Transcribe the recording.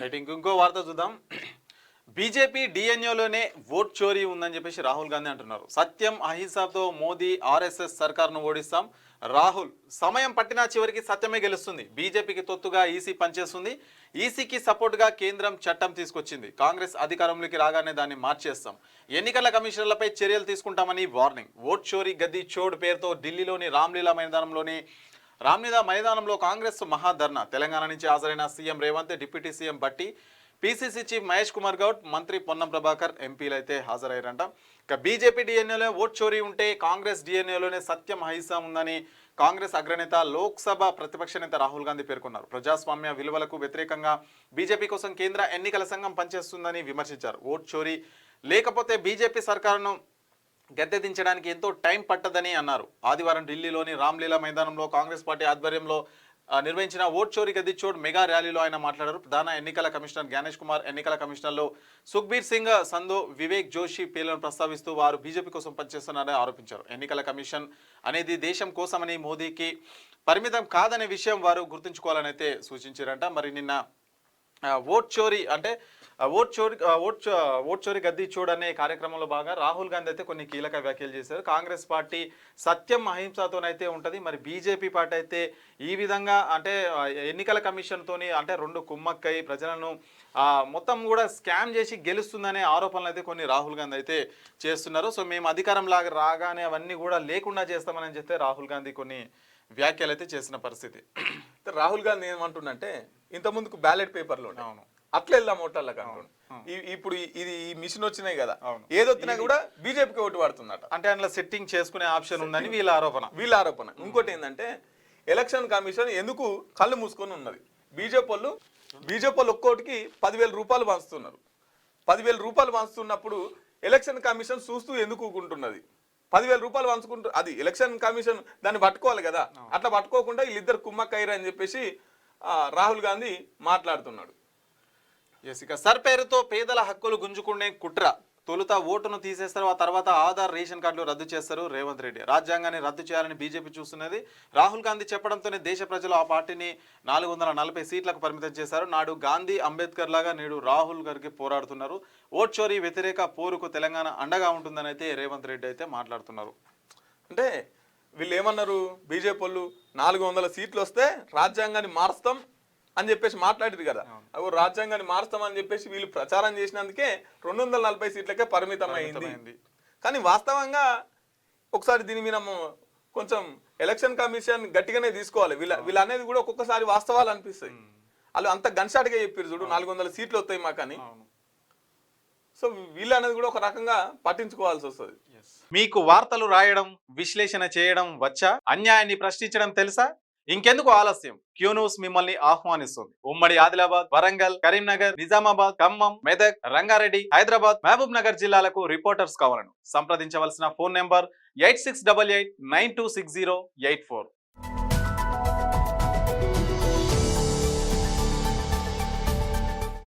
Right ఇంకో వార్త చూద్దాం. బీజేపీ డిఎన్ఏలోనే ఓట్ చోరీ ఉందని చెప్పేసి రాహుల్ గాంధీ అంటున్నారు. సత్యం అహింసతో మోదీ ఆర్ఎస్ఎస్ సర్కార్ను ఓడిస్తాం. రాహుల్ సమయం పట్టినా చివరికి సత్యమే గెలుస్తుంది. బీజేపీకి తొత్తుగా ఈసీ పనిచేస్తుంది. ఈసీకి సపోర్టుగా కేంద్రం చట్టం తీసుకొచ్చింది. కాంగ్రెస్ అధికారంలోకి రాగానే దాన్ని మార్చేస్తాం. ఎన్నికల కమిషనర్లపై చర్యలు తీసుకుంటామని వార్నింగ్. ఓట్ చోరీ గద్దీ చోడ్ పేరుతో ఢిల్లీలోని రామ్లీలా మైదానంలో కాంగ్రెస్ మహాధర్నా. తెలంగాణ నుంచి హాజరైన CM Revanth, deputy CM Bhatti, PCC chief Mahesh Kumar Goud, మంత్రి పొన్నం ప్రభాకర్, ఎంపీలు అయితే హాజరయ్యారంట. ఇక బీజేపీ డిఎన్ఏలో ఓట్ చోరీ ఉంటే కాంగ్రెస్ డిఎన్ఏలోనే సత్యం అహింస ఉందని కాంగ్రెస్ అగ్రనేత, లోక్సభ ప్రతిపక్ష నేత రాహుల్ గాంధీ పేర్కొన్నారు. ప్రజాస్వామ్య విలువలకు వ్యతిరేకంగా బీజేపీ కోసం కేంద్ర ఎన్నికల సంఘం పనిచేస్తుందని విమర్శించారు. ఓట్ చోరీ లేకపోతే బీజేపీ సర్కారును గద్దెదించడానికి ఎంతో టైం పట్టదని అన్నారు. ఆదివారం ఢిల్లీలోని రామ్లీలా మైదానంలో కాంగ్రెస్ పార్టీ ఆధ్వర్యంలో నిర్వహించిన ఓట్ చోరీ గద్దీ చోడ్ మెగా ర్యాలీలో ఆయన మాట్లాడారు. ప్రధాన ఎన్నికల కమిషనర్ జ్ఞానేష్ కుమార్, ఎన్నికల కమిషనర్లు సుఖ్బీర్ సింగ్ సంధు, వివేక్ జోషి పేర్లను ప్రస్తావిస్తూ వారు బీజేపీ కోసం పనిచేస్తున్నారని ఆరోపించారు. ఎన్నికల కమిషన్ అనేది దేశం కోసమని, మోదీకి పరిమితం కాదనే విషయం వారు గుర్తుంచుకోవాలని అయితే సూచించారంట. మరి నిన్న ఓట్ చోరీ అంటే ఓట్ చోరీ గద్దీ చోడ్ అనే కార్యక్రమంలో భాగంగా రాహుల్ గాంధీ అయితే కొన్ని కీలక వ్యాఖ్యలు చేశారు. కాంగ్రెస్ పార్టీ సత్యం అహింసతోనైతే ఉంటుంది, మరి బీజేపీ పార్టీ అయితే ఈ విధంగా అంటే ఎన్నికల కమిషన్తోని అంటే రెండు కుమ్మక్కై ప్రజలను మొత్తం కూడా స్కామ్ చేసి గెలుస్తుందనే ఆరోపణలు అయితే కొన్ని రాహుల్ గాంధీ అయితే చేస్తున్నారు. సో మేము అధికారం రాగానే అవన్నీ కూడా లేకుండా చేస్తామని చెప్తే రాహుల్ గాంధీ కొన్ని వ్యాఖ్యలు అయితే చేసిన పరిస్థితి. రాహుల్ గాంధీ ఏమంటుండంటే ఇంత ముందుకు బ్యాలెట్ పేపర్లో అవును అట్లా వెళ్దాం ఓట్లకి అంటుండు. ఇప్పుడు ఇది ఈ మిషన్ వచ్చినాయి కదా, ఏదొచ్చినా కూడా బీజేపీకి ఓటు పడుతుందట. అంటే అందులో సెట్టింగ్ చేసుకునే ఆప్షన్ ఉందని వీళ్ళ ఆరోపణ. ఇంకోటి ఏంటంటే ఎలక్షన్ కమిషన్ ఎందుకు కళ్ళు మూసుకొని ఉన్నది. బీజేపీ వాళ్ళు ఒక్కోటికి 10,000 రూపాయలు పంచుతున్నారు. 10,000 రూపాయలు పంచుతున్నప్పుడు ఎలక్షన్ కమిషన్ చూస్తూ ఎందుకు ఊకుంటున్నది? 10,000 రూపాయలు పంచుకుంటూ అది ఎలక్షన్ కమిషన్ దాన్ని పట్టుకోవాలి కదా. అట్లా పట్టుకోకుండా వీళ్ళిద్దరు కుమ్మక్కయ్యారు అని చెప్పేసి రాహుల్ గాంధీ మాట్లాడుతున్నాడు. ఇక సర్ పేరుతో పేదల హక్కులు గుంజుకునే కుట్ర. తొలుత ఓటును తీసేస్తారు, ఆ తర్వాత ఆధార్, రేషన్ కార్డులు రద్దు చేస్తారు రేవంత్ రెడ్డి. రాజ్యాంగాన్ని రద్దు చేయాలని బీజేపీ చూస్తున్నది. రాహుల్ గాంధీ చెప్పడంతోనే దేశ ప్రజలు ఆ పార్టీని 440 సీట్లకు పరిమితం చేశారు. నాడు గాంధీ, అంబేద్కర్ లాగా నేడు రాహుల్ గారికి పోరాడుతున్నారు. ఓట్ చోరీ వ్యతిరేక పోరుకు తెలంగాణ అండగా ఉంటుందని అయితే రేవంత్ రెడ్డి అయితే మాట్లాడుతున్నారు. అంటే వీళ్ళు ఏమన్నారు, బీజేపీ వాళ్ళు 400 సీట్లు వస్తే రాజ్యాంగాన్ని మారుస్తాం అని చెప్పేసి మాట్లాడేది కదా. అవి రాజ్యాంగాన్ని మారుస్తామని చెప్పేసి వీళ్ళు ప్రచారం చేసినందుకే 240 సీట్లకే పరిమితం అయింది. కానీ వాస్తవంగా ఒకసారి దీని మీద కొంచెం ఎలక్షన్ కమిషన్ గట్టిగానే తీసుకోవాలి. వీళ్ళు అనేది కూడా ఒక్కొక్కసారి వాస్తవాలు అనిపిస్తాయి. వాళ్ళు అంత గన్షాట్గా చెప్పారు చూడు, 400 సీట్లు వస్తాయి మాకని. సో వీళ్ళు అనేది కూడా ఒక రకంగా పట్టించుకోవాల్సి వస్తుంది. మీకు వార్తలు రాయడం, విశ్లేషణ చేయడం వచ్చా? అన్యాయాన్ని ప్రశ్నించడం తెలుసా? ఇంకెందుకు ఆలస్యం? క్యూ న్యూస్ మిమ్మల్ని ఆహ్వానిస్తుంది. ఉమ్మడి ఆదిలాబాద్, వరంగల్, కరీంనగర్, నిజామాబాద్, ఖమ్మం, మెదక్, రంగారెడ్డి, హైదరాబాద్, మహబూబ్ నగర్ జిల్లాలకు రిపోర్టర్స్ కావాలను సంప్రదించవలసిన ఫోన్ నెంబర్ 8688926084.